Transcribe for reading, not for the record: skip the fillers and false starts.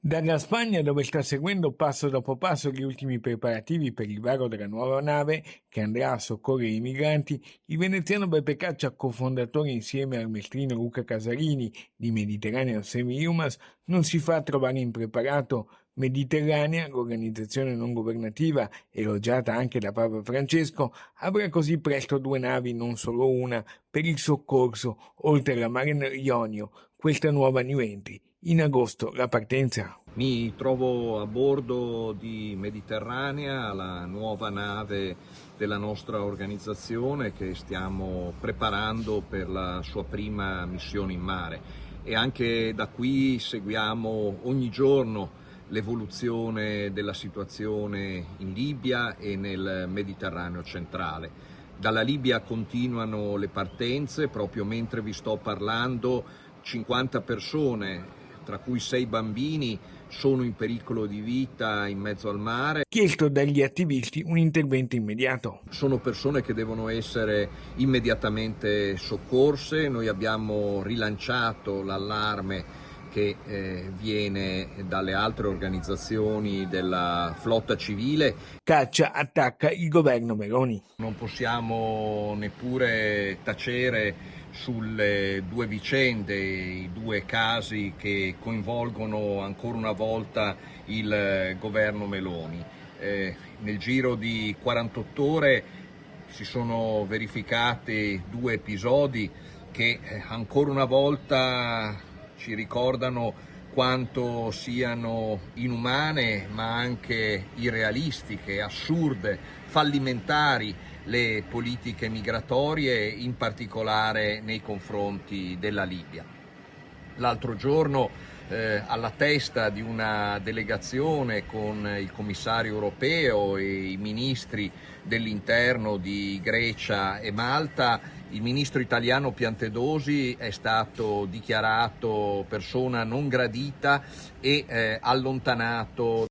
Dalla Spagna, dove sta seguendo passo dopo passo gli ultimi preparativi per il varo della nuova nave che andrà a soccorrere i migranti, il veneziano Beppe Caccia, cofondatore insieme al mestrino Luca Casarini di Mediterranean Semi-Humas, non si fa trovare impreparato. Mediterranea, l'organizzazione non governativa, elogiata anche da Papa Francesco, avrà così presto due navi, non solo una, per il soccorso, oltre alla Mare Ionio, questa nuova New Entry. In agosto la partenza. Mi trovo a bordo di Mediterranea, la nuova nave della nostra organizzazione che stiamo preparando per la sua prima missione in mare, e anche da qui seguiamo ogni giorno l'evoluzione della situazione in Libia e nel Mediterraneo centrale. Dalla Libia continuano le partenze, proprio mentre vi sto parlando 50 persone, tra cui 6 bambini, sono in pericolo di vita in mezzo al mare. Chiesto dagli attivisti un intervento immediato. Sono persone che devono essere immediatamente soccorse. Noi abbiamo rilanciato l'allarme che viene dalle altre organizzazioni della flotta civile. Caccia attacca il governo Meloni. Non possiamo neppure tacere sulle due vicende, i due casi che coinvolgono ancora una volta il governo Meloni. Nel giro di 48 ore si sono verificati due episodi che ancora una volta ci ricordano quanto siano inumane, ma anche irrealistiche, assurde, fallimentari le politiche migratorie, in particolare nei confronti della Libia. L'altro giorno, alla testa di una delegazione con il commissario europeo e i ministri dell'interno di Grecia e Malta, il ministro italiano Piantedosi è stato dichiarato persona non gradita e allontanato